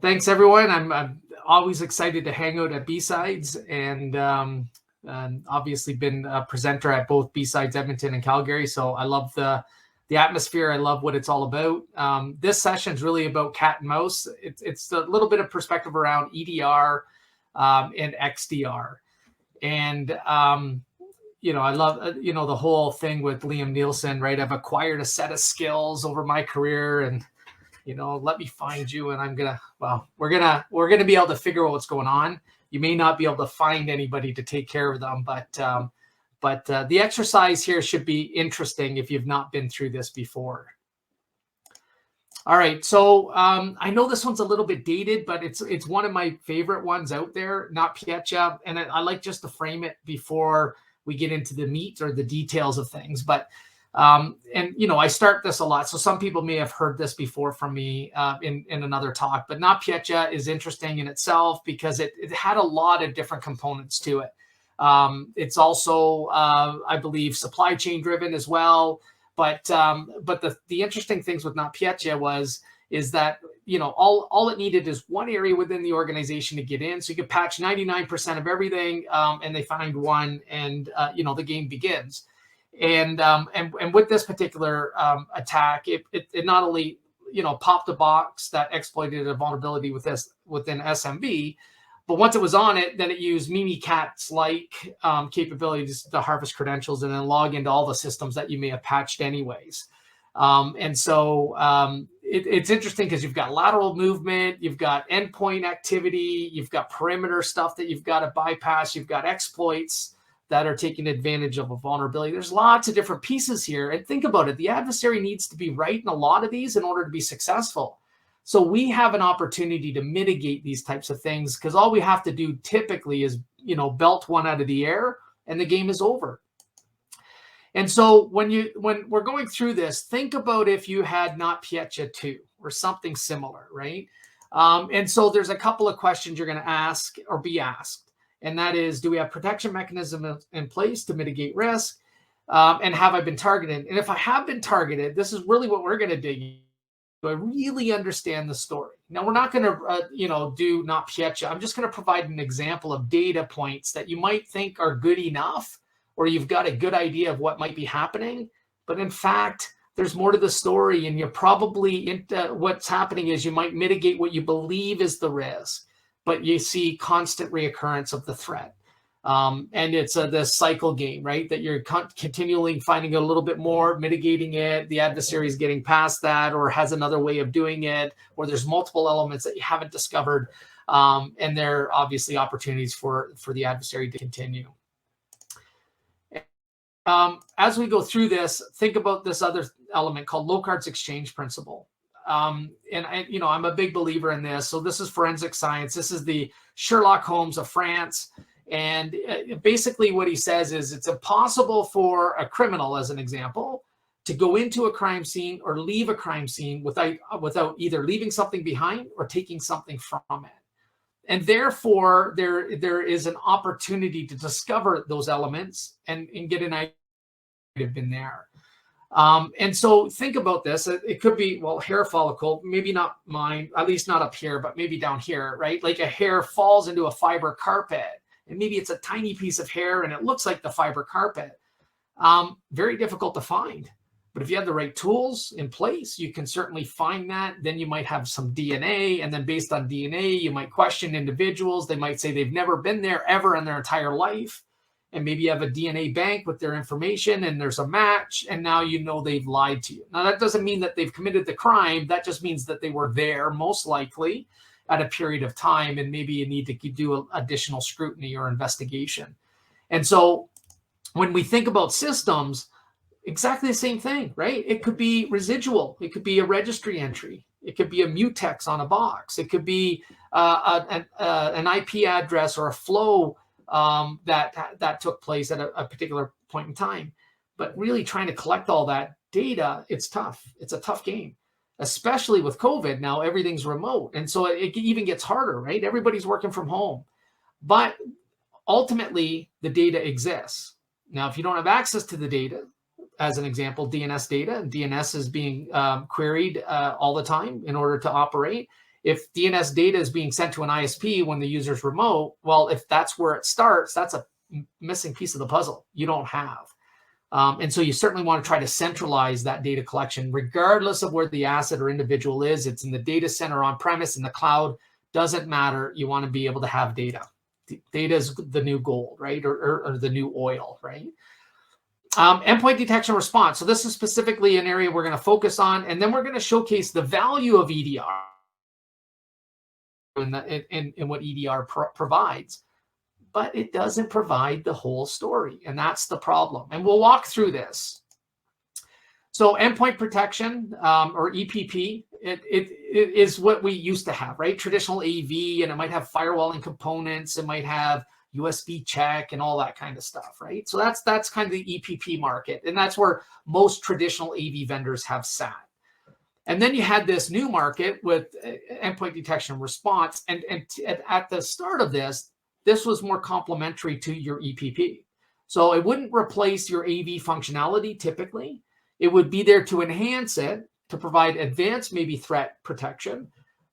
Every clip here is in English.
Thanks, everyone. I'm always excited to hang out at BSides, and obviously been a presenter at both BSides Edmonton and Calgary. So I love the atmosphere. I love what it's all about. This session is really about cat and mouse. It's a little bit of perspective around EDR and XDR. And I love the whole thing with Liam Nielsen, right? I've acquired a set of skills over my career, and let me find you, and we're gonna be able to figure out what's going on. You may not be able to find anybody to take care of them, but the exercise here should be interesting if you've not been through this before. All right, so I know this one's a little bit dated, but it's one of my favorite ones out there, NotPetya, and I like just to frame it before we get into the meat or the details of things, but. I start this a lot, so some people may have heard this before from me in another talk, but NotPetya is interesting in itself because it had a lot of different components to it. It's also, I believe, supply chain driven as well. But the interesting things with NotPetya is that all it needed is one area within the organization to get in, so you could patch 99% of everything, and they find one, and the game begins. And with this particular attack, it not only popped a box that exploited a vulnerability within SMB, but once it was on it, then it used Mimikatz like capabilities to harvest credentials and then log into all the systems that you may have patched anyways. It's interesting because you've got lateral movement, you've got endpoint activity, you've got perimeter stuff that you've got to bypass, you've got exploits that are taking advantage of a vulnerability. There's lots of different pieces here. And think about it. The adversary needs to be right in a lot of these in order to be successful. So we have an opportunity to mitigate these types of things because all we have to do typically is, belt one out of the air and the game is over. And so when we're going through this, think about if you had NotPetya 2 or something similar, right? And so there's a couple of questions you're going to ask or be asked. And that is, do we have protection mechanisms in place to mitigate risk? And have I been targeted? And if I have been targeted, this is really what we're going to dig into. Do I really understand the story? Now, we're not going to, do NotPetya. I'm just going to provide an example of data points that you might think are good enough, or you've got a good idea of what might be happening. But in fact, there's more to the story. And you're probably, what's happening is you might mitigate what you believe is the risk, but you see constant reoccurrence of the threat. And it's this cycle game, right? That you're continually finding a little bit more, mitigating it. The adversary is getting past that or has another way of doing it, or there's multiple elements that you haven't discovered. And there are obviously opportunities for the adversary to continue. As we go through this, think about this other element called LowCards exchange principle. I'm a big believer in this. So this is forensic science. This is the Sherlock Holmes of France. And basically what he says is it's impossible for a criminal, as an example, to go into a crime scene or leave a crime scene without either leaving something behind or taking something from it. And therefore, there is an opportunity to discover those elements and get an idea of been there. And so think about this. It could be, hair follicle, maybe not mine, at least not up here, but maybe down here, right? Like a hair falls into a fiber carpet, and maybe it's a tiny piece of hair and it looks like the fiber carpet. Very difficult to find. But if you have the right tools in place, you can certainly find that. Then you might have some DNA, and then based on DNA, you might question individuals. They might say they've never been there ever in their entire life. And maybe you have a DNA bank with their information and there's a match, and now they've lied to you. Now, that doesn't mean that they've committed the crime. That just means that they were there, most likely, at a period of time, and maybe you need to do additional scrutiny or investigation. And so when we think about systems, exactly the same thing, right? It could be residual. It could be a registry entry. It could be a mutex on a box. It could be an IP address or a flow that took place at a particular point in time. But really trying to collect all that data, it's tough. It's a tough game, especially with COVID. Now everything's remote. And so it even gets harder, right? Everybody's working from home. But ultimately, the data exists. Now, if you don't have access to the data, as an example, DNS data, and DNS is being queried all the time in order to operate. If DNS data is being sent to an ISP when the user's remote, well, if that's where it starts, that's a missing piece of the puzzle you don't have. And so you certainly want to try to centralize that data collection, regardless of where the asset or individual is. It's in the data center, on premise, in the cloud, doesn't matter. You want to be able to have data. Data is the new gold, right? Or the new oil, right? Endpoint detection and response. So this is specifically an area we're going to focus on, and then we're going to showcase the value of EDR in what EDR provides. But it doesn't provide the whole story, and that's the problem. And we'll walk through this. So endpoint protection, or EPP, it is what we used to have, right? Traditional AV, and it might have firewalling components, it might have USB check and all that kind of stuff, right? So that's kind of the EPP market, and that's where most traditional AV vendors have sat. And then you had this new market with endpoint detection and response, and at the start of this was more complementary to your EPP. So it wouldn't replace your AV functionality typically. It would be there to enhance it, to provide advanced maybe threat protection,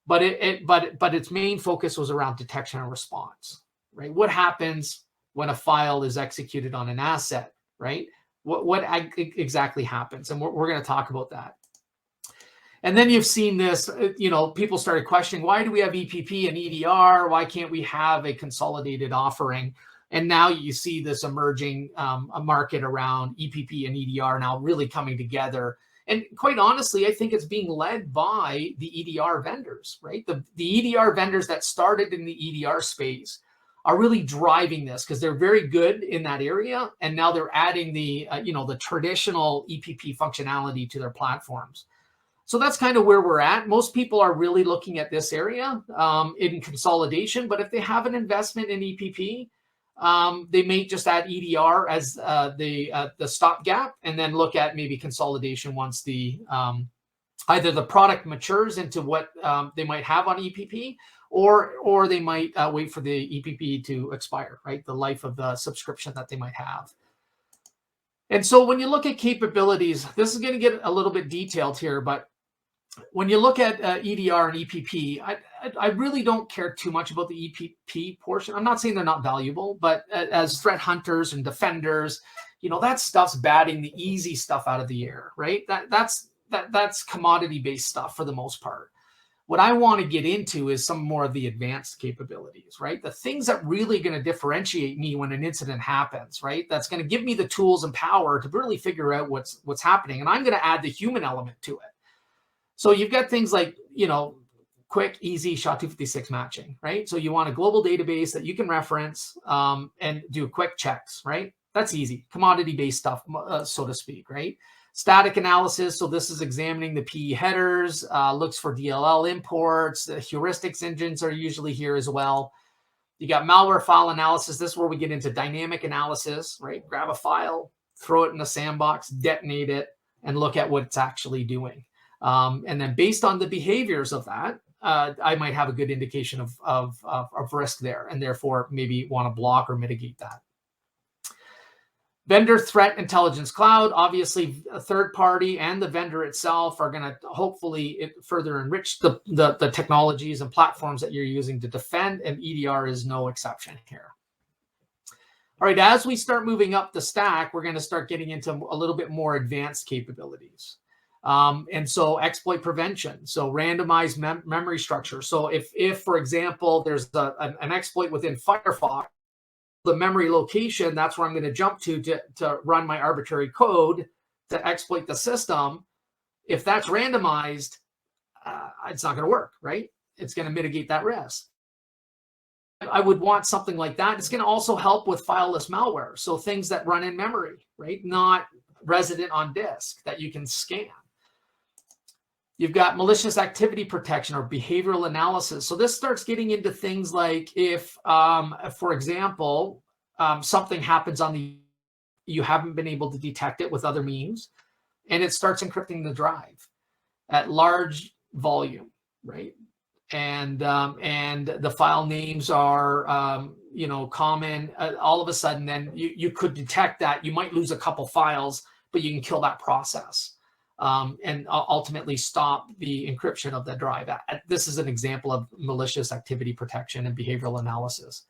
but its main focus was around detection and response, right? What happens when a file is executed on an asset, right? What exactly happens? And we're going to talk about that. And then you've seen this, people started questioning, why do we have EPP and EDR? Why can't we have a consolidated offering? And now you see this emerging a market around EPP and EDR now really coming together. And quite honestly, I think it's being led by the EDR vendors, right? The EDR vendors that started in the EDR space are really driving this because they're very good in that area. And now they're adding the traditional EPP functionality to their platforms. So that's kind of where we're at. Most people are really looking at this area in consolidation, but if they have an investment in EPP, they may just add EDR as the stopgap, and then look at maybe consolidation once either the product matures into what they might have on EPP, or they might wait for the EPP to expire, right? The life of the subscription that they might have. And so when you look at capabilities, this is going to get a little bit detailed here, but when you look at EDR and EPP, I really don't care too much about the EPP portion. I'm not saying they're not valuable, but as threat hunters and defenders, that stuff's batting the easy stuff out of the air, right? That's commodity-based stuff for the most part. What I want to get into is some more of the advanced capabilities, right? The things that really going to differentiate me when an incident happens, right? That's going to give me the tools and power to really figure out what's happening. And I'm going to add the human element to it. So you've got things like, quick, easy SHA-256 matching, right? So you want a global database that you can reference and do quick checks, right? That's easy, commodity-based stuff, so to speak, right? Static analysis, so this is examining the PE headers, looks for DLL imports, the heuristics engines are usually here as well. You got malware file analysis. This is where we get into dynamic analysis, right? Grab a file, throw it in a sandbox, detonate it, and look at what it's actually doing. And then based on the behaviors of that, I might have a good indication of risk there, and therefore maybe want to block or mitigate that. Vendor threat intelligence cloud, obviously a third party and the vendor itself are going to hopefully further enrich the technologies and platforms that you're using to defend, and EDR is no exception here. All right, as we start moving up the stack, we're going to start getting into a little bit more advanced capabilities. And so exploit prevention, so randomized memory structure. So if for example, there's an exploit within Firefox, the memory location, that's where I'm going to jump to run my arbitrary code to exploit the system. If that's randomized, it's not going to work, right? It's going to mitigate that risk. I would want something like that. It's going to also help with fileless malware. So things that run in memory, right? Not resident on disk that you can scan. You've got malicious activity protection or behavioral analysis. So this starts getting into things like if, for example, something happens you haven't been able to detect it with other means, and it starts encrypting the drive at large volume, right? And the file names are, common. All of a sudden, then you could detect that. You might lose a couple files, but you can kill that process. and ultimately stop the encryption of the drive. This is an example of malicious activity protection and behavioral analysis.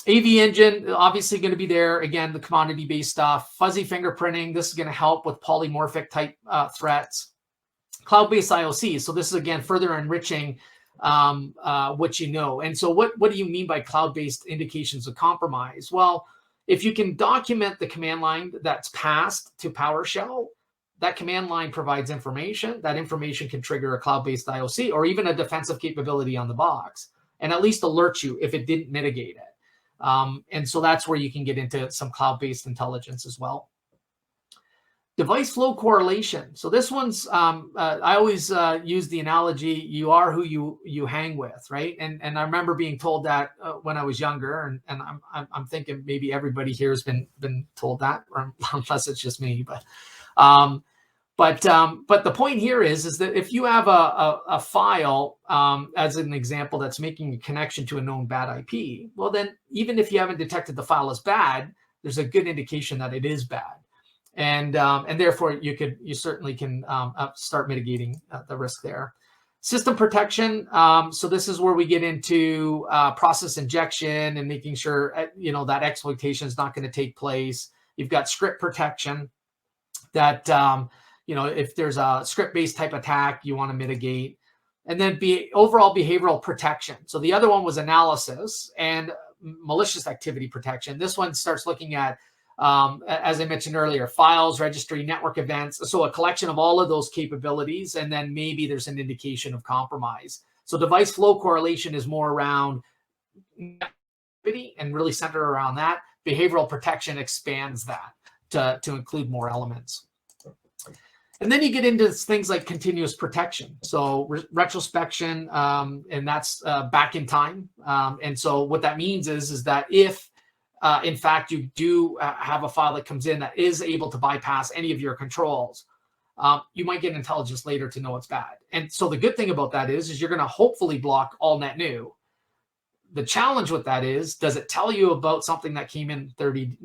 AV engine, obviously going to be there. Again, the commodity-based stuff. Fuzzy fingerprinting, this is going to help with polymorphic type threats. Cloud-based IOC, so this is, again, further enriching what you know. And so what do you mean by cloud-based indications of compromise? Well, if you can document the command line that's passed to PowerShell, that command line provides information. That information can trigger a cloud-based IOC or even a defensive capability on the box, and at least alert you if it didn't mitigate it. And so that's where you can get into some cloud-based intelligence as well. Device flow correlation. So this one's, I always use the analogy, you are who you hang with, right? And I remember being told that when I was younger, and I'm thinking maybe everybody here has been told that, or unless it's just me. But the point here is that if you have a file, as an example, that's making a connection to a known bad IP, well, then even if you haven't detected the file as bad, there's a good indication that it is bad. And therefore you certainly can start mitigating the risk there. System protection. So this is where we get into process injection and making sure that exploitation is not going to take place. You've got script protection that if there's a script-based type attack, you want to mitigate. And then overall behavioral protection. So the other one was analysis and malicious activity protection. This one starts looking at, as I mentioned earlier, files, registry, network events. So a collection of all of those capabilities, and then maybe there's an indication of compromise. So device flow correlation is more around activity and really centered around that. Behavioral protection expands that to include more elements. And then you get into things like continuous protection. So retrospection, and that's back in time. And so what that means is that if, in fact, you do have a file that comes in that is able to bypass any of your controls, you might get intelligence later to know it's bad. And so the good thing about that is you're going to hopefully block all net new. The challenge with that is, does it tell you about something that came in 30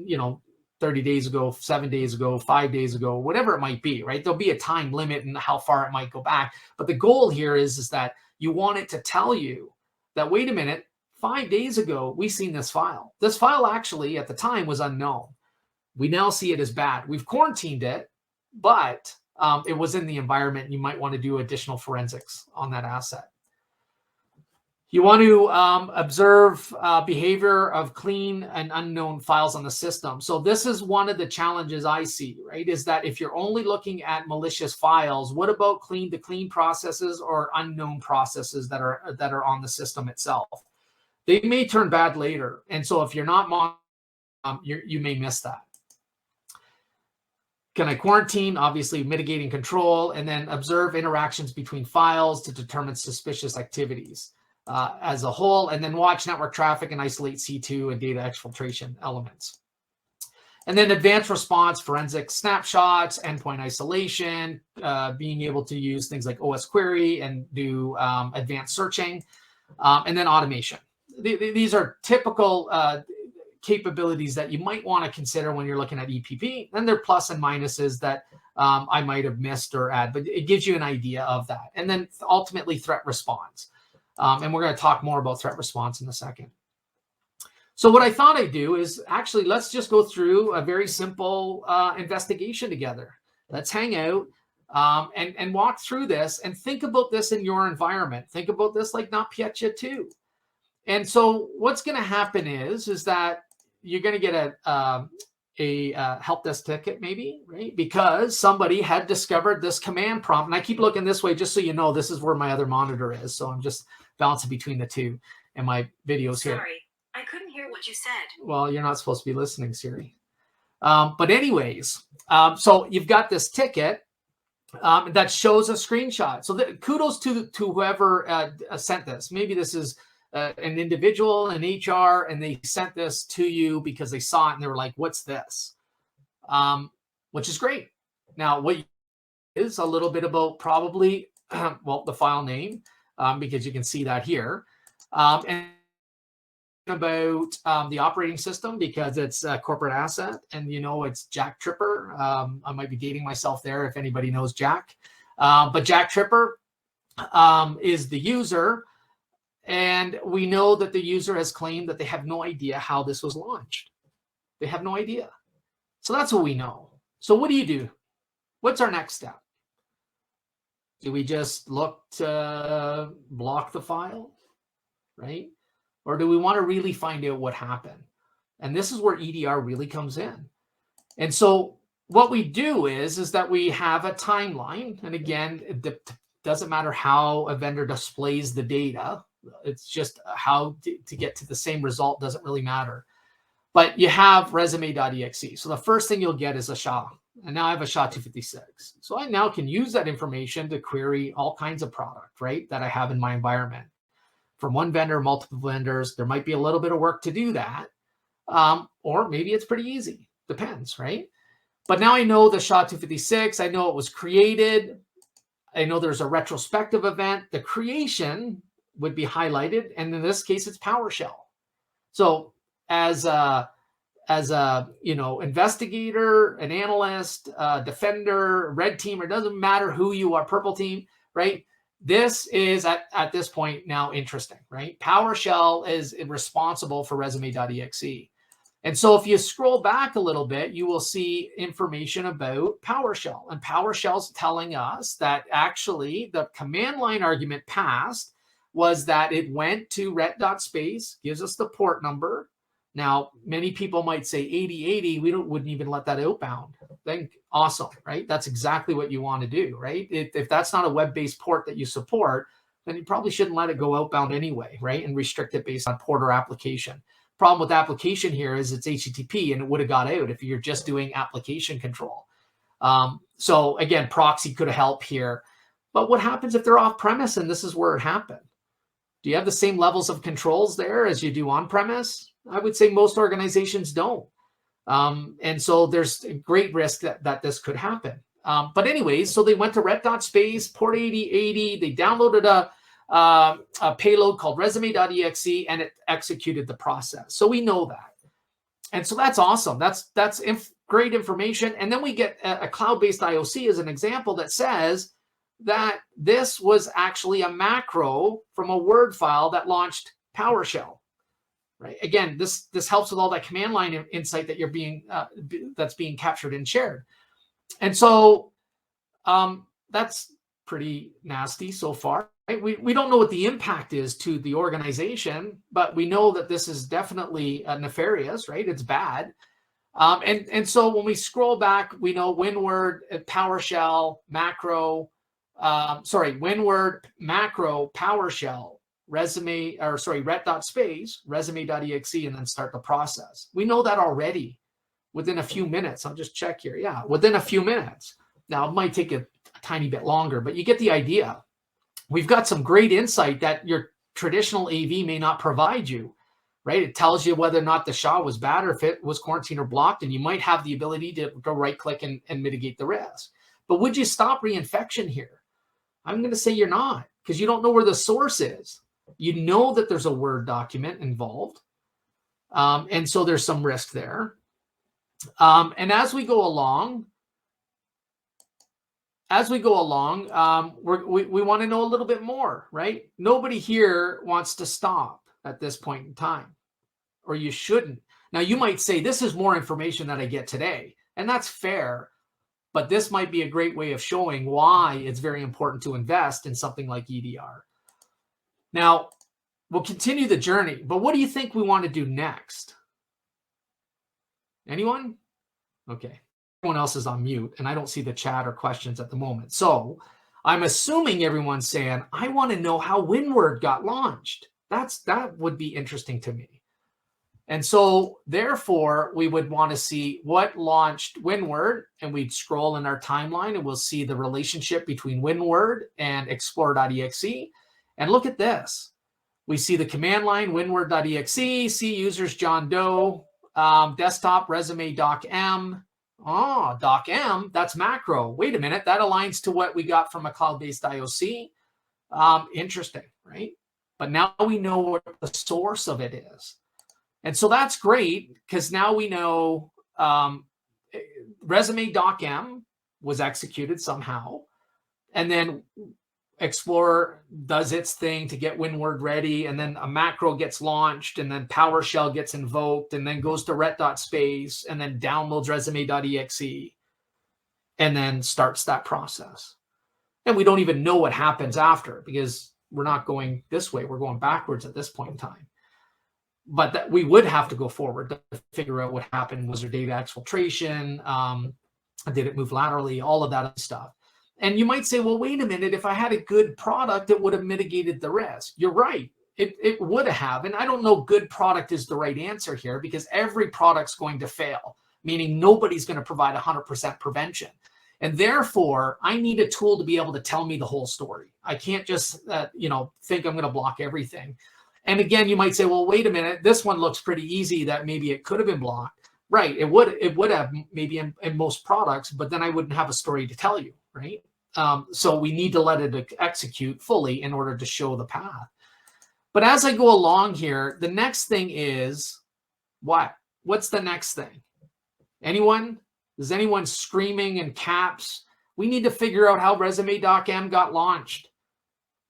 days ago, 7 days ago, 5 days ago, whatever it might be, right? There'll be a time limit and how far it might go back. But the goal here is that you want it to tell you that, wait a minute, 5 days ago, we seen this file. This file actually at the time was unknown. We now see it as bad. We've quarantined it, but it was in the environment. You might want to do additional forensics on that asset. You want to observe behavior of clean and unknown files on the system. So this is one of the challenges I see, right? Is that if you're only looking at malicious files, what about clean to clean processes or unknown processes that are on the system itself? They may turn bad later. And so if you're not you may miss that. Can I quarantine? Obviously, mitigating control, and then observe interactions between files to determine suspicious activities as a whole, and then watch network traffic and isolate C2 and data exfiltration elements. And then advanced response, forensic snapshots, endpoint isolation, being able to use things like OS query and do advanced searching, and then automation. These are typical capabilities that you might want to consider when you're looking at EPP. Then there are plus and minuses that I might have missed or add, but it gives you an idea of that. And then ultimately threat response. And we're going to talk more about threat response in a second. So what I thought I'd do is actually, let's just go through a very simple investigation together. Let's hang out and walk through this and think about this in your environment. Think about this like NotPetya too. And so what's going to happen is that you're going to get a help desk ticket maybe, right? Because somebody had discovered this command prompt. And I keep looking this way just so you know this is where my other monitor is. So I'm just balancing between the two and my videos here. Sorry, I couldn't hear what you said. Well, you're not supposed to be listening, Siri. But anyways, so you've got this ticket that shows a screenshot. So kudos to whoever sent this. Maybe this is an individual in HR, and they sent this to you because they saw it and they were like, what's this? Which is great. Now, what is a little bit about probably, well, the file name, because you can see that here. And about the operating system because it's a corporate asset, and it's Jack Tripper. I might be dating myself there if anybody knows Jack, but Jack Tripper is the user, and we know that the user has claimed that they have no idea how this was launched. They have no idea. So that's what we know. So what do? What's our next step? Do we just look to block the file, right? Or do we want to really find out what happened? And this is where EDR really comes in. And so what we do is that we have a timeline. And again, it doesn't matter how a vendor displays the data. It's just how to get to the same result doesn't really matter. But you have resume.exe. So the first thing you'll get is a SHA. And now I have a SHA-256. So I now can use that information to query all kinds of product, right, that I have in my environment. From one vendor, multiple vendors, there might be a little bit of work to do that. Or maybe it's pretty easy. Depends, right? But now I know the SHA-256. I know it was created. I know there's a retrospective event. The creation would be highlighted. And in this case, it's PowerShell. So as a investigator, an analyst, defender, red team, it doesn't matter who you are, purple team, right? This is at this point now interesting, right? PowerShell is responsible for resume.exe. And so if you scroll back a little bit, you will see information about PowerShell. And PowerShell's telling us that actually the command line argument passed was that it went to ret.space, gives us the port number. Now, many people might say 8080, we wouldn't even let that outbound. Then awesome, right? That's exactly what you want to do, right? If that's not a web-based port that you support, then you probably shouldn't let it go outbound anyway, right? And restrict it based on port or application. Problem with application here is it's HTTP, and it would have got out if you're just doing application control. So again, proxy could help here. But what happens if they're off-premise and this is where it happened? Do you have the same levels of controls there as you do on-premise? I would say most organizations don't. And so there's a great risk that this could happen. But anyways, so they went to ret.space, port 8080. They downloaded a payload called resume.exe, and it executed the process. So we know that. And so that's awesome. That's great information. And then we get a cloud-based IOC as an example that says that this was actually a macro from a Word file that launched PowerShell. Right. Again, this helps with all that command line insight that you're that's being captured and shared. And so that's pretty nasty so far. Right? We don't know what the impact is to the organization, but we know that this is definitely nefarious, right? It's bad. And so when we scroll back, we know WinWord, PowerShell, macro, WinWord, macro, PowerShell, ret.space, resume.exe, and then start the process. We know that already within a few minutes. I'll just check here. Yeah, within a few minutes. Now, it might take a tiny bit longer, but you get the idea. We've got some great insight that your traditional AV may not provide you, right? It tells you whether or not the SHA was bad or if it was quarantined or blocked, and you might have the ability to go right-click and mitigate the risk. But would you stop reinfection here? I'm going to say you're not, because you don't know where the source is. You know that there's a Word document involved. And so there's some risk there. And as we go along, we want to know a little bit more, right? Nobody here wants to stop at this point in time, or you shouldn't. Now, you might say, this is more information that I get today, and that's fair. But this might be a great way of showing why it's very important to invest in something like EDR. Now, we'll continue the journey, but what do you think we want to do next? Anyone? Okay. Everyone else is on mute, and I don't see the chat or questions at the moment. So I'm assuming everyone's saying, I want to know how WinWord got launched. That would be interesting to me. And so therefore, we would want to see what launched WinWord, and we'd scroll in our timeline, and we'll see the relationship between WinWord and Explorer.exe. And look at this. We see the command line, winword.exe, see users John Doe, desktop resume docm. Oh, docm, that's macro. Wait a minute, that aligns to what we got from a cloud-based IOC. Interesting, right? But now we know what the source of it is. And so that's great because now we know resume.m was executed somehow. And then Explorer does its thing to get WinWord ready. And then a macro gets launched, and then PowerShell gets invoked, and then goes to ret.space, and then downloads resume.exe, and then starts that process. And we don't even know what happens after because we're not going this way. We're going backwards at this point in time. But that we would have to go forward to figure out what happened. Was there data exfiltration? Did it move laterally? All of that stuff. And you might say, well, wait a minute, if I had a good product, it would have mitigated the risk. You're right. It would have. And I don't know good product is the right answer here because every product's going to fail, meaning nobody's going to provide 100% prevention. And therefore, I need a tool to be able to tell me the whole story. I can't just, think I'm going to block everything. And again, you might say, well, wait a minute, this one looks pretty easy that maybe it could have been blocked. Right. It would have maybe in most products, but then I wouldn't have a story to tell you. Right. So we need to let it execute fully in order to show the path. But as I go along here, the next thing is what? What's the next thing? Anyone? Is anyone screaming in caps? We need to figure out how resume.m got launched.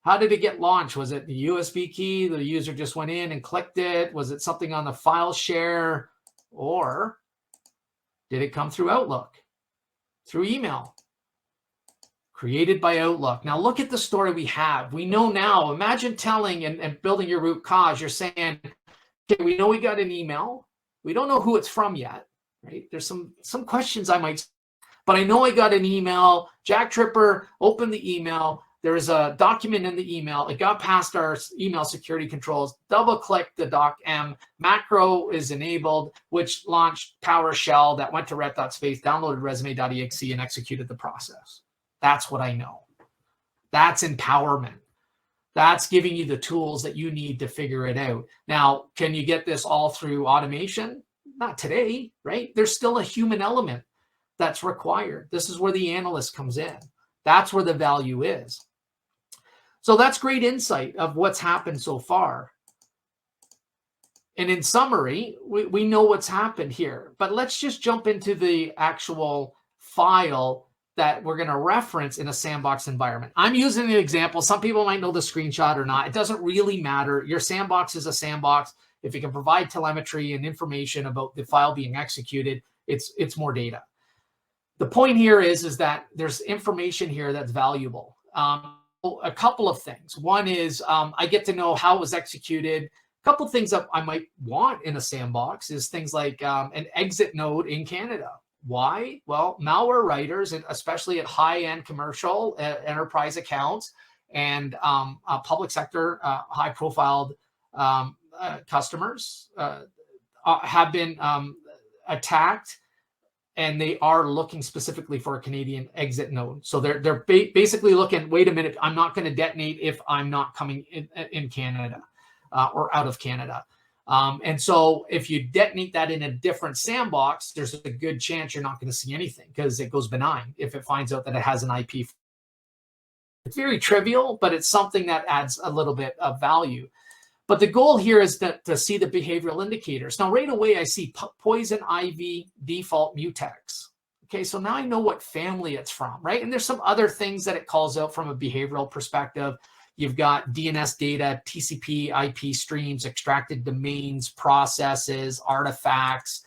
How did it get launched? Was it the USB key? The user just went in and clicked it? Was it something on the file share? Or did it come through Outlook? Through email? Created by Outlook. Now look at the story we have. We know now, imagine telling and building your root cause. You're saying, okay, we know we got an email. We don't know who it's from yet, right? There's some questions I might, but I know I got an email. Jack Tripper opened the email. There's a document in the email. It got past our email security controls. Double click the doc.m. Macro is enabled, which launched PowerShell that went to ret.space, downloaded resume.exe, and executed the process. That's what I know. That's empowerment. That's giving you the tools that you need to figure it out. Now, can you get this all through automation? Not today, right? There's still a human element that's required. This is where the analyst comes in. That's where the value is. So that's great insight of what's happened so far. And in summary, we know what's happened here, but let's just jump into the actual file that we're going to reference in a sandbox environment. I'm using an example. Some people might know the screenshot or not. It doesn't really matter. Your sandbox is a sandbox. If you can provide telemetry and information about the file being executed, it's more data. The point here is that there's information here that's valuable. A couple of things. One is I get to know how it was executed. A couple of things that I might want in a sandbox is things like an exit node in Canada. Why? Well, malware writers, especially at high-end commercial enterprise accounts and public sector high-profiled customers have been attacked, and they are looking specifically for a Canadian exit node. So they're basically looking, wait a minute, I'm not going to detonate if I'm not coming in Canada or out of Canada. And so if you detonate that in a different sandbox, there's a good chance you're not going to see anything because it goes benign if it finds out that it has an IP. It's very trivial, but it's something that adds a little bit of value. But the goal here is to see the behavioral indicators. Now, right away, I see poison ivy default mutex. Okay, so now I know what family it's from, right? And there's some other things that it calls out from a behavioral perspective. You've got DNS data, TCP, IP streams, extracted domains, processes, artifacts,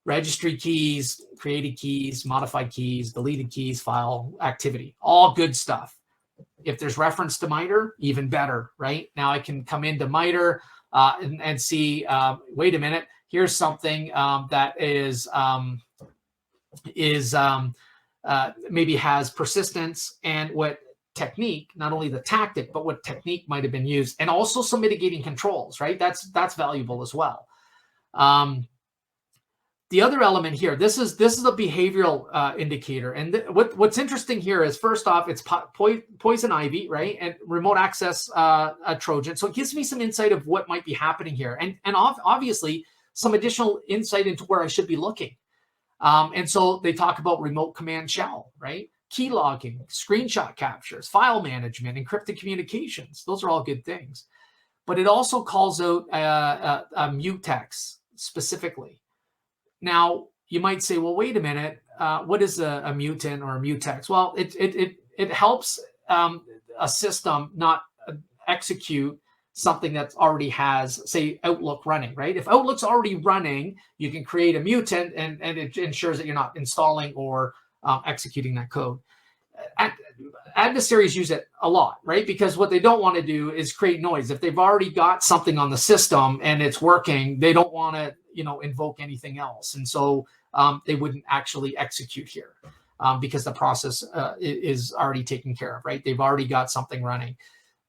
registry keys, created keys, modified keys, deleted keys, file activity, all good stuff. If there's reference to MITRE, even better, right? Now I can come into MITRE and see, wait a minute, here's something that maybe has persistence and what technique, not only the tactic, but what technique might have been used, and also some mitigating controls, right? That's valuable as well. The other element here, this is a behavioral indicator, and what's interesting here is, first off, it's poison ivy, right, and remote access Trojan. So it gives me some insight of what might be happening here, and obviously some additional insight into where I should be looking. And so they talk about remote command shell, right? Key logging, screenshot captures, file management, encrypted communications. Those are all good things. but it also calls out a mutex specifically. Now, you might say, well, wait a minute, what is a mutant or a mutex? Well, it helps a system not execute something that already has, say, Outlook running, right? If Outlook's already running, you can create a mutant and it ensures that you're not installing or executing that code. Adversaries use it a lot, right? Because what they don't want to do is create noise. If they've already got something on the system and it's working, they don't want to, invoke anything else. And so they wouldn't actually execute here because the process is already taken care of, right? They've already got something running.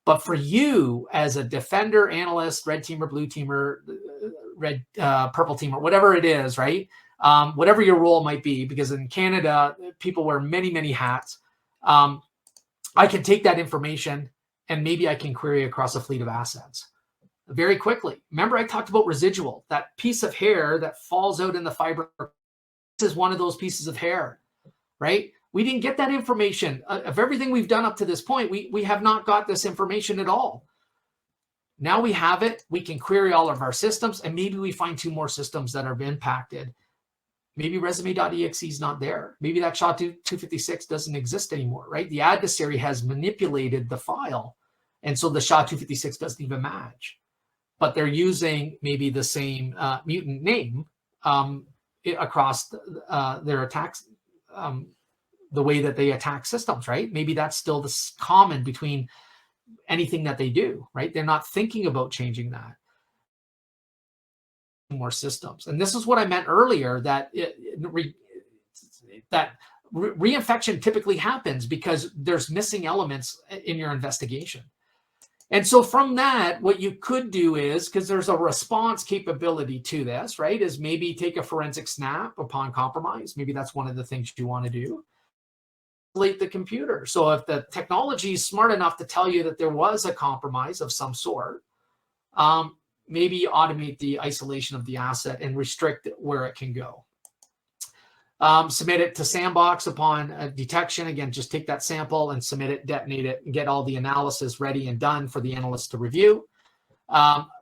But for you as a defender, analyst, red teamer, blue teamer, purple teamer, whatever it is, right? Whatever your role might be, because in Canada, people wear many, many hats. I can take that information and maybe I can query across a fleet of assets very quickly. Remember, I talked about residual, that piece of hair that falls out in the fiber. This is one of those pieces of hair, right? We didn't get that information. Of everything we've done up to this point, we have not got this information at all. Now we have it. We can query all of our systems, and maybe we find 2 more systems that are impacted. Maybe resume.exe is not there. Maybe that SHA-256 doesn't exist anymore, right? The adversary has manipulated the file, and so the SHA-256 doesn't even match. But they're using maybe the same mutant name across their attacks, the way that they attack systems, right? Maybe that's still the common between anything that they do, right? They're not thinking about changing that. More systems. And this is what I meant earlier, that reinfection typically happens because there's missing elements in your investigation. And so from that, what you could do is, because there's a response capability to this, right, is maybe take a forensic snap upon compromise. Maybe that's one of the things you want to do. Isolate the computer. So if the technology is smart enough to tell you that there was a compromise of some sort, maybe automate the isolation of the asset and restrict where it can go. Submit it to Sandbox upon detection. Again, just take that sample and submit it, detonate it, and get all the analysis ready and done for the analyst to review.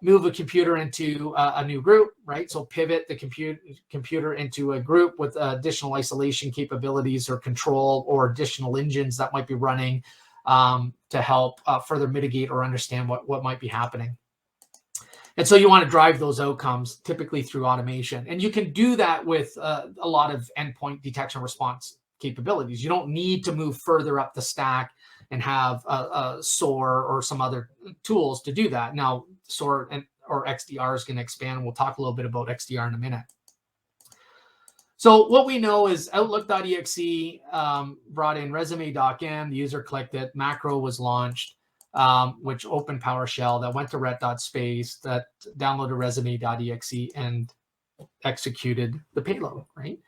Move a computer into a new group, right? So pivot the computer into a group with additional isolation capabilities or control or additional engines that might be running to help further mitigate or understand what might be happening. And so you want to drive those outcomes typically through automation. And you can do that with a lot of endpoint detection response capabilities. You don't need to move further up the stack and have a SOAR or some other tools to do that. Now, SOAR or XDR is going to expand. We'll talk a little bit about XDR in a minute. So what we know is Outlook.exe brought in resume.m. The user clicked it. Macro was launched, which opened PowerShell, that went to ret.space, that downloaded resume.exe and executed the payload, right?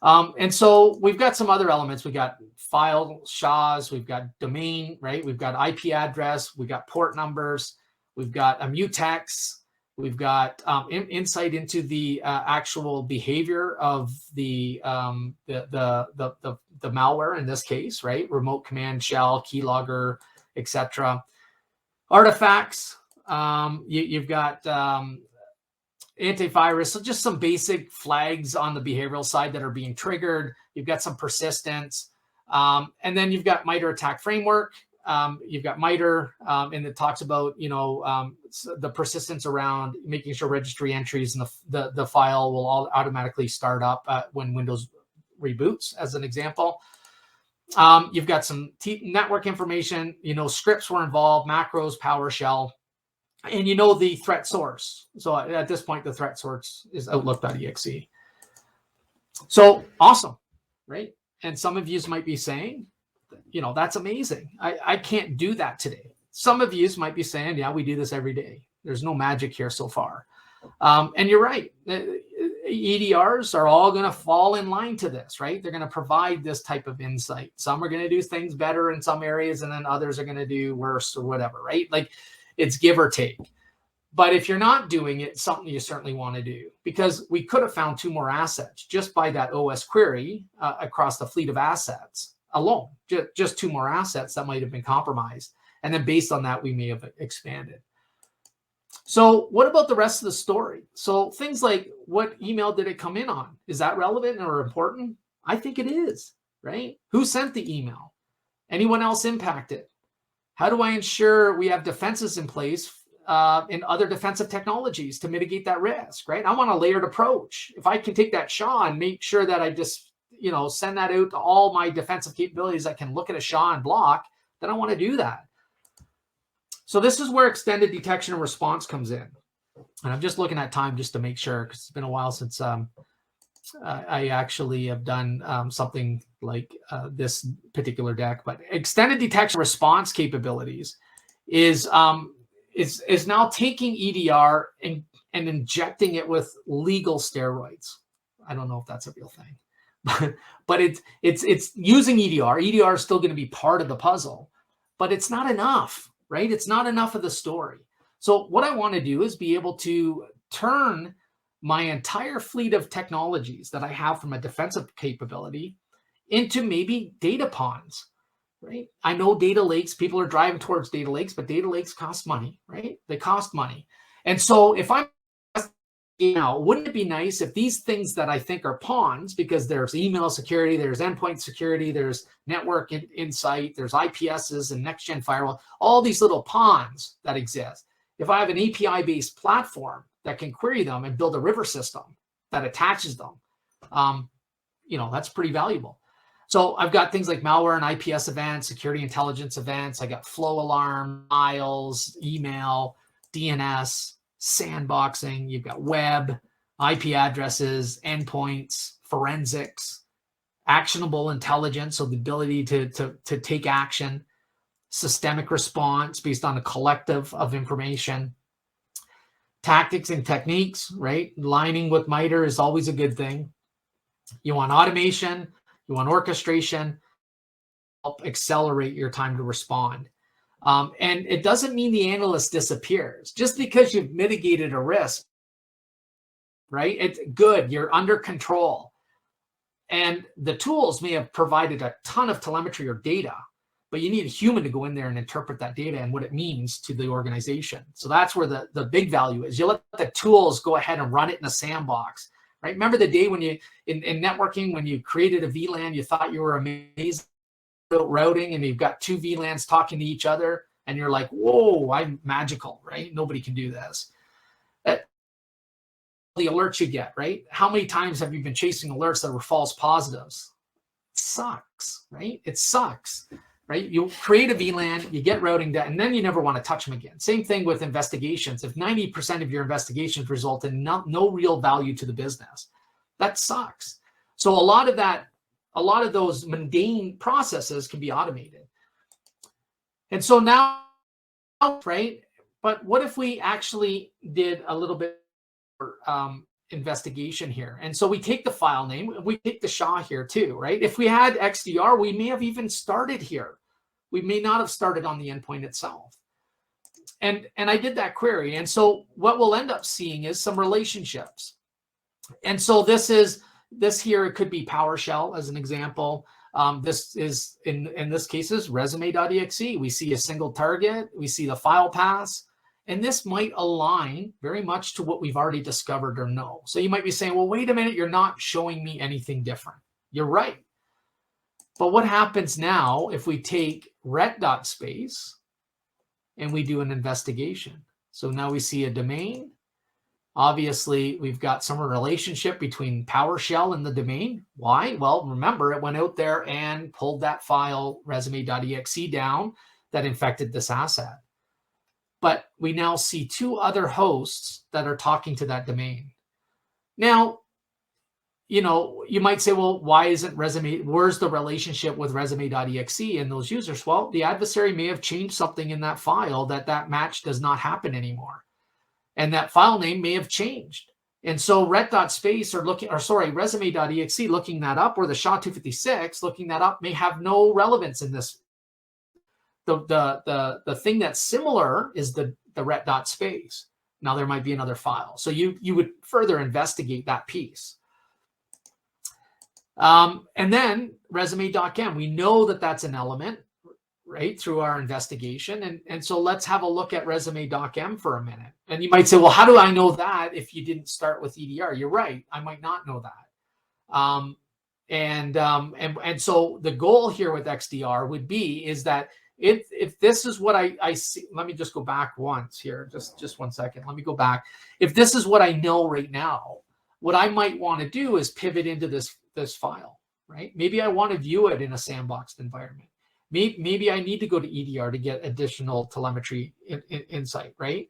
And so we've got some other elements. We got file SHAs, we've got domain, right? We've got IP address, we've got port numbers, we've got a mutex, we've got insight into the actual behavior of the malware in this case, right? Remote command shell, keylogger, etc. Artifacts, you've got antivirus, so just some basic flags on the behavioral side that are being triggered. You've got some persistence, and then you've got MITRE attack framework. You've got MITRE, and it talks about the persistence around making sure registry entries and the file will all automatically start up when Windows reboots, as an example. You've got some network information, scripts were involved, macros, PowerShell, and the threat source. So at this point, the threat source is Outlook.exe. So awesome, right? And some of you might be saying, that's amazing. I can't do that today. Some of you might be saying, yeah, we do this every day. There's no magic here so far. And you're right. EDRs are all going to fall in line to this, right? They're going to provide this type of insight. Some are going to do things better in some areas, and then others are going to do worse or whatever, right? Like, it's give or take. But if you're not doing it, it's something you certainly want to do, because we could have found 2 more assets just by that OS query across the fleet of assets alone, just 2 more assets that might have been compromised. And then based on that, we may have expanded. So what about the rest of the story? So things like, what email did it come in on? Is that relevant or important? I think it is, right? Who sent the email? Anyone else impacted? How do I ensure we have defenses in place in other defensive technologies to mitigate that risk, right? I want a layered approach. If I can take that SHA and make sure that I just, send that out to all my defensive capabilities that can look at a SHA and block, then I want to do that. So this is where extended detection and response comes in. And I'm just looking at time just to make sure, because it's been a while since I actually have done something like this particular deck. But extended detection response capabilities is now taking EDR and injecting it with legal steroids. I don't know if that's a real thing, but it's using EDR. EDR is still going to be part of the puzzle, but it's not enough, right? It's not enough of the story. So what I want to do is be able to turn my entire fleet of technologies that I have from a defensive capability into maybe data ponds, right? I know data lakes, people are driving towards data lakes, but data lakes cost money, right? They cost money. And so if I'm wouldn't it be nice if these things that I think are pawns, because there's email security, there's endpoint security, there's network insight, there's IPSs and next-gen firewall, all these little pawns that exist. If I have an API-based platform that can query them and build a river system that attaches them, that's pretty valuable. So I've got things like malware and IPS events, security intelligence events. I got flow alarm, files, email, DNS, sandboxing. You've got web, IP addresses, endpoints, forensics, actionable intelligence, so the ability to take action, systemic response based on a collective of information, tactics and techniques, right? Lining with MITRE is always a good thing. You want automation, you want orchestration, help accelerate your time to respond. And it doesn't mean the analyst disappears. Just because you've mitigated a risk, right? It's good, you're under control. And the tools may have provided a ton of telemetry or data, but you need a human to go in there and interpret that data and what it means to the organization. So that's where the big value is. You let the tools go ahead and run it in a sandbox, right? Remember the day when you, in networking, when you created a VLAN, you thought you were amazing about routing and you've got two VLANs talking to each other and you're like, whoa, I'm magical, right? Nobody can do this. The alerts you get, right? How many times have you been chasing alerts that were false positives? It sucks, right? It sucks, right? You create a VLAN, you get routing data, and then you never want to touch them again. Same thing with investigations. If 90% of your investigations result in no real value to the business, that sucks. So a lot of those mundane processes can be automated. And so now, right? But what if we actually did a little bit investigation here? And so we take the file name, we take the SHA here too, right? If we had XDR, we may have even started here. We may not have started on the endpoint itself. And I did that query. And so what we'll end up seeing is some relationships. And so this here, it could be PowerShell as an example. This is, in this case, is resume.exe. We see a single target, we see the file paths, and this might align very much to what we've already discovered or know. So you might be saying, well, wait a minute, you're not showing me anything different. You're right. But what happens now if we take ret.space and we do an investigation? So now we see a domain. Obviously, we've got some relationship between PowerShell and the domain. Why? Well, remember, it went out there and pulled that file resume.exe down that infected this asset. But we now see two other hosts that are talking to that domain. Now, you might say, well, why isn't resume, where's the relationship with resume.exe and those users? Well, the adversary may have changed something in that file that match does not happen anymore. And that file name may have changed. And so ret.space resume.exe looking that up, or the SHA-256 looking that up may have no relevance in this. The thing that's similar is the ret.space. Now there might be another file. So you would further investigate that piece. And then resume.chem, we know that that's an element. right, through our investigation. And so let's have a look at resume.m for a minute. And you might say, well, how do I know that if you didn't start with EDR? You're right. I might not know that. And so the goal here with XDR would be is that if this is what I see, let me just go back once here, just 1 second. Let me go back. If this is what I know right now, what I might want to do is pivot into this file, right? Maybe I want to view it in a sandboxed environment. Maybe I need to go to EDR to get additional telemetry insight, right?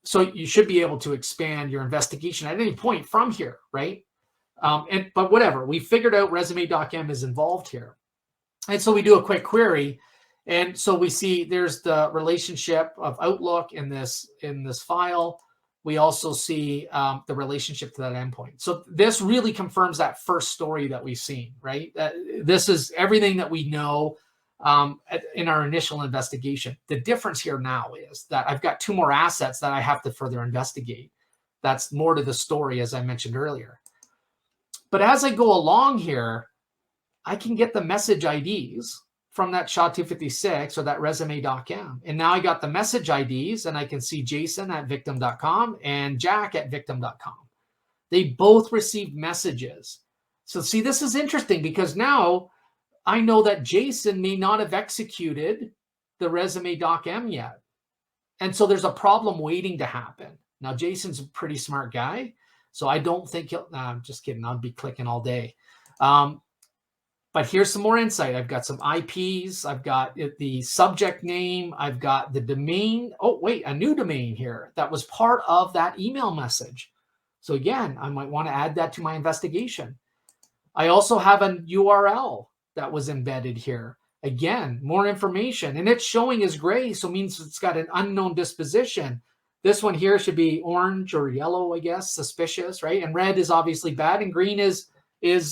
So you should be able to expand your investigation at any point from here, right? But whatever, we figured out resume.m is involved here. And so we do a quick query. And so we see there's the relationship of Outlook in this file. We also see the relationship to that endpoint. So this really confirms that first story that we've seen, right? This is everything that we know in our initial investigation. The difference here now is that I've got 2 more assets that I have to further investigate. That's more to the story, as I mentioned earlier. But as I go along here, I can get the message IDs from that SHA-256 or that resume.m. And now I got the message IDs, and I can see Jason at victim.com and Jack at victim.com. They both received messages. So see, this is interesting because now I know that Jason may not have executed the resume.m yet. And so there's a problem waiting to happen. Now, Jason's a pretty smart guy, so I don't think he'll, I'm just kidding. I'll be clicking all day. But here's some more insight. I've got some IPs. I've got the subject name. I've got the domain. Oh, wait, a new domain here that was part of that email message. So again, I might want to add that to my investigation. I also have a URL that was embedded here. Again, more information. And it's showing as gray, so it means it's got an unknown disposition. This one here should be orange or yellow, I guess, suspicious, right? And red is obviously bad, and green is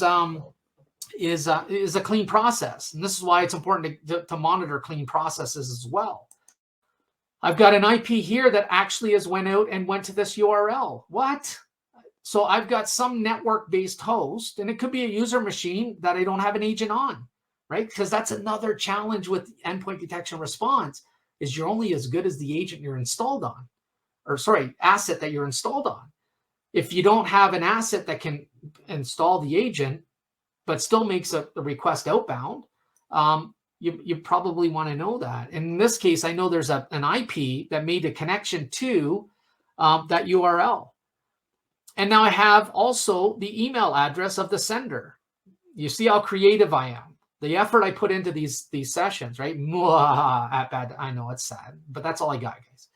a clean process. And this is why it's important to monitor clean processes as well. I've got an IP here that actually has went out and went to this URL. What? So I've got some network-based host, and it could be a user machine that I don't have an agent on, right? Because that's another challenge with endpoint detection and response is you're only as good as the agent you're installed on, or sorry, asset that you're installed on. If you don't have an asset that can install the agent, but still makes a request outbound, you probably want to know that. In this case, I know there's an IP that made a connection to that URL. And now I have also the email address of the sender. You see how creative I am. The effort I put into these sessions, right? I know it's sad, but that's all I got, guys.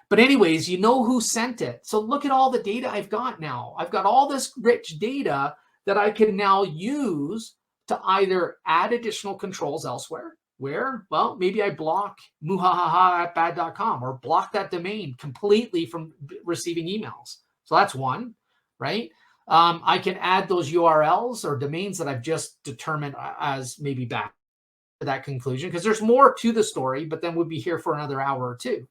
But anyways, you know who sent it. So look at all the data I've got now. I've got all this rich data that I can now use to either add additional controls elsewhere, where, well, maybe I block muhahaha@bad.com or block that domain completely from receiving emails. So that's one, right? I can add those URLs or domains that I've just determined as maybe back to that conclusion, because there's more to the story, but then we'd be here for another hour or two.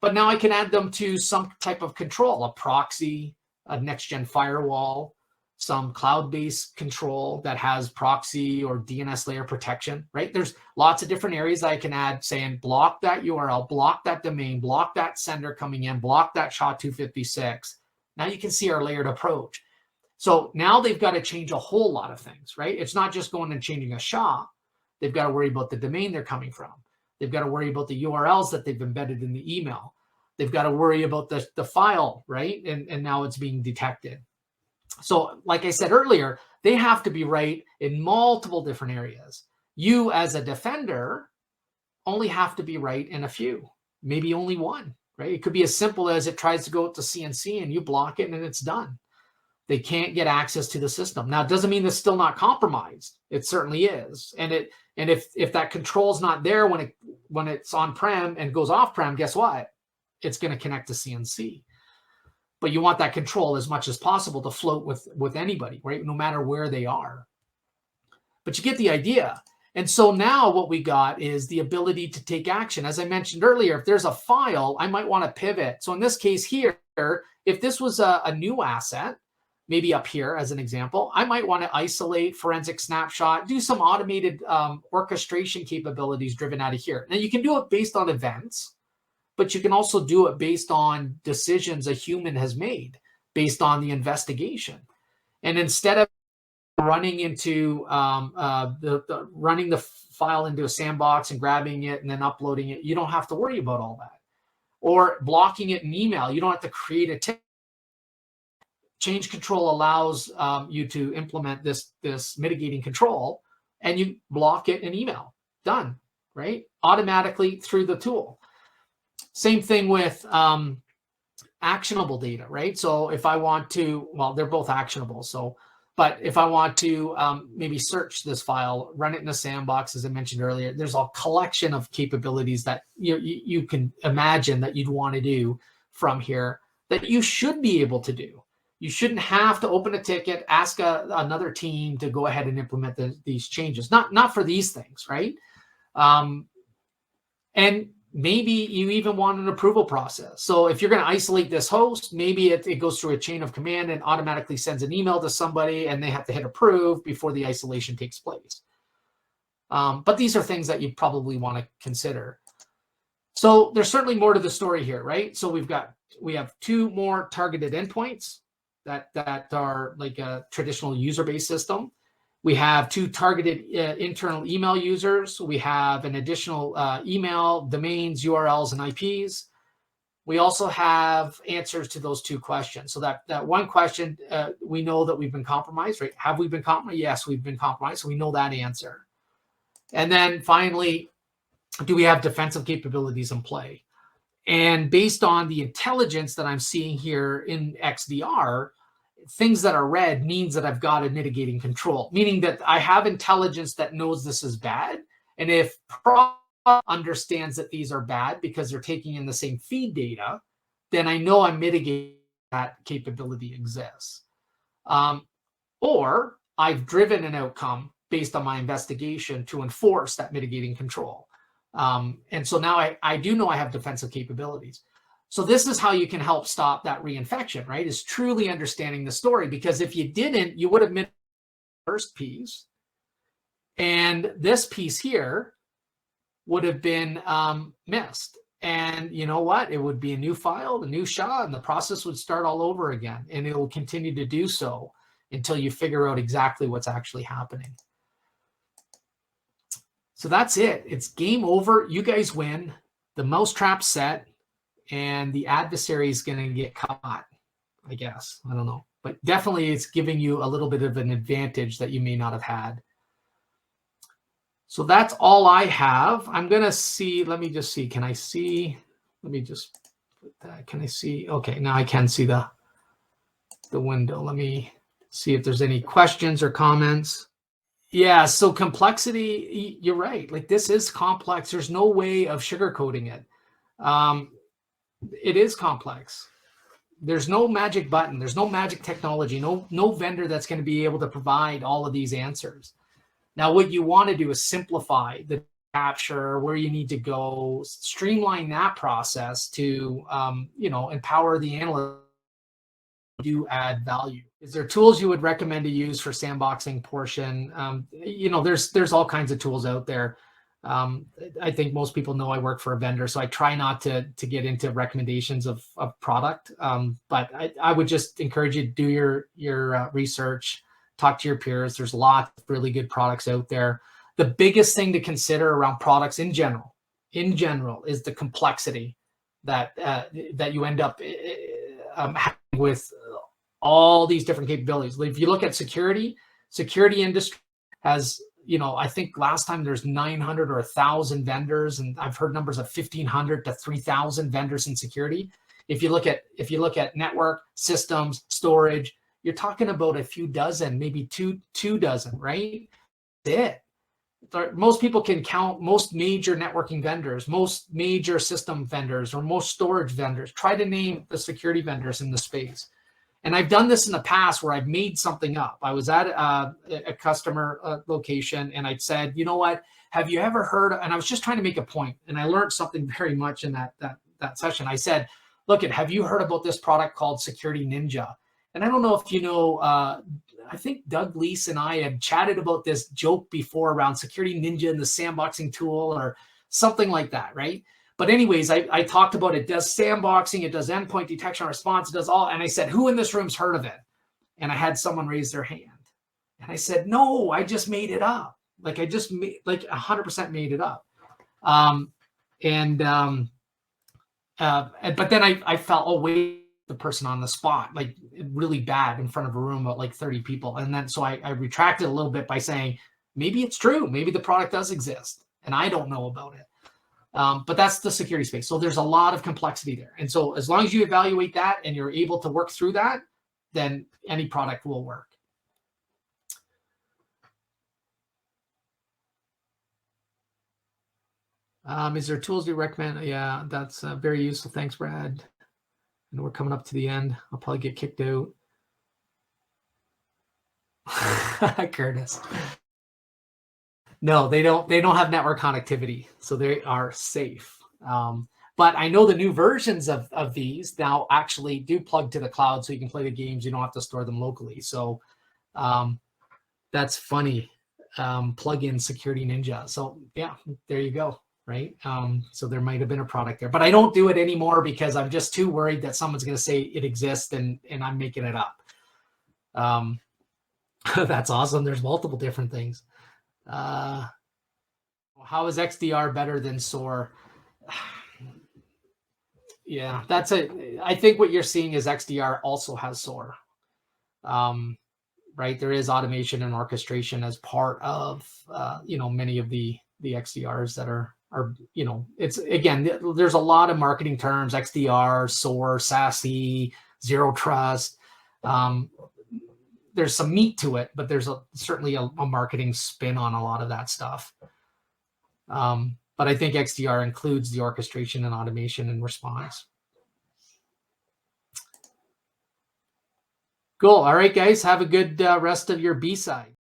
But now I can add them to some type of control, a proxy, a next-gen firewall, some cloud-based control that has proxy or DNS layer protection, right? There's lots of different areas I can add saying block that URL, block that domain, block that sender coming in, block that SHA-256. Now you can see our layered approach. So now they've got to change a whole lot of things, right? It's not just going and changing a SHA. They've got to worry about the domain they're coming from. They've got to worry about the URLs that they've embedded in the email. They've got to worry about the file, right? And now it's being detected. So like I said earlier, they have to be right in multiple different areas. You as a defender only have to be right in a few, maybe only one, right? It could be as simple as it tries to go to CNC and you block it and it's done. They can't get access to the system. Now, it doesn't mean it's still not compromised. It certainly is. And if that control is not there when it's on-prem and goes off-prem, guess what? It's going to connect to CNC. But you want that control as much as possible to float with anybody, right? No matter where they are. But you get the idea. And so now what we got is the ability to take action. As I mentioned earlier, if there's a file, I might want to pivot. So in this case here, if this was a new asset, maybe up here as an example, I might want to isolate, forensic snapshot, do some automated orchestration capabilities driven out of here. Now you can do it based on events, but you can also do it based on decisions a human has made based on the investigation. And instead of running into running the file into a sandbox and grabbing it and then uploading it, you don't have to worry about all that. Or blocking it in email, you don't have to create a ticket. Change control allows you to implement this mitigating control, and you block it in email. Done, right? Automatically through the tool. Same thing with actionable data, right? So if I want to, well, they're both actionable. So, but if I want to maybe search this file, run it in a sandbox, as I mentioned earlier, there's a collection of capabilities that you can imagine that you'd want to do from here that you should be able to do. You shouldn't have to open a ticket, ask another team to go ahead and implement these changes. Not for these things, right? And maybe you even want an approval process. So if you're going to isolate this host, maybe it goes through a chain of command and automatically sends an email to somebody, and they have to hit approve before the isolation takes place. But these are things that you probably want to consider. So there's certainly more to the story here, right? So we have 2 more targeted endpoints that are like a traditional user-based system. We have 2 targeted internal email users. We have an additional email, domains, URLs, and IPs. We also have answers to those 2 questions. So that one question, we know that we've been compromised, right? Have we been compromised? Yes, we've been compromised. So we know that answer. And then finally, do we have defensive capabilities in play? And based on the intelligence that I'm seeing here in XDR, things that are red means that I've got a mitigating control, meaning that I have intelligence that knows this is bad. And if product understands that these are bad because they're taking in the same feed data, then I know I'm mitigating that capability exists. Or I've driven an outcome based on my investigation to enforce that mitigating control. And so now I do know I have defensive capabilities. So this is how you can help stop that reinfection, right? Is truly understanding the story. Because if you didn't, you would have missed the first piece. And this piece here would have been missed. And you know what? It would be a new file, a new SHA, and the process would start all over again. And it will continue to do so until you figure out exactly what's actually happening. So that's it. It's game over. You guys win. The mousetrap's set. And the adversary is going to get caught, I guess. I don't know. But definitely it's giving you a little bit of an advantage that you may not have had. So that's all I have. I'm going to see. Let me just see. Can I see? Let me just put that. Can I see? Okay, now I can see the window. Let me see if there's any questions or comments. Yeah, so complexity, you're right. Like this is complex. There's no way of sugarcoating it. It is complex. There's no magic button. There's no magic technology. No vendor that's going to be able to provide all of these answers. Now, what you want to do is simplify the capture, where you need to go, streamline that process to, empower the analyst to do add value. Is there tools you would recommend to use for sandboxing portion? There's all kinds of tools out there. I think most people know I work for a vendor, so I try not to get into recommendations of product. But I would just encourage you to do your research, talk to your peers. There's lots of really good products out there. The biggest thing to consider around products in general, is the complexity that you end up having with all these different capabilities. If you look at security industry has, I think last time there's 900 or 1,000 vendors, and I've heard numbers of 1,500 to 3,000 vendors in security. If you look at network, systems, storage, you're talking about a few dozen, maybe two dozen, right? That's it. Most people can count most major networking vendors, most major system vendors, or most storage vendors. Try to name the security vendors in the space. And I've done this in the past where I've made something up. I was at a customer location, and I'd said, you know what, have you ever heard, and I was just trying to make a point, and I learned something very much in that session. I said, look, have you heard about this product called Security Ninja? And I don't know if you know, I think Doug Leese and I had chatted about this joke before around Security Ninja and the sandboxing tool or something like that, right? But anyways, I talked about it does sandboxing, it does endpoint detection and response, it does all. And I said, who in this room's heard of it? And I had someone raise their hand. And I said, no, I just made it up. Like I just made, like 100% made it up. But then I felt, oh, wait, the person on the spot, like really bad in front of a room of like 30 people. And then, so I retracted a little bit by saying, maybe it's true. Maybe the product does exist and I don't know about it. But that's the security space. So there's a lot of complexity there. And so as long as you evaluate that and you're able to work through that, then any product will work. Is there tools you recommend? Yeah, that's very useful. Thanks, Brad. And we're coming up to the end. I'll probably get kicked out. Curtis. No, they don't have network connectivity, so they are safe. But I know the new versions of these now actually do plug to the cloud, so you can play the games. You don't have to store them locally. So that's funny. Plug in Security Ninja. So yeah, there you go. Right. So there might have been a product there, but I don't do it anymore because I'm just too worried that someone's going to say it exists and I'm making it up. That's awesome. There's multiple different things. How is XDR better than SOAR? Yeah, I think what you're seeing is XDR also has SOAR. Right. There is automation and orchestration as part of, many of the XDRs that are, it's, again, there's a lot of marketing terms, XDR, SOAR, SASE, Zero Trust. There's some meat to it, but there's certainly a marketing spin on a lot of that stuff. But I think XDR includes the orchestration and automation and response. Cool. All right, guys, have a good rest of your B-side.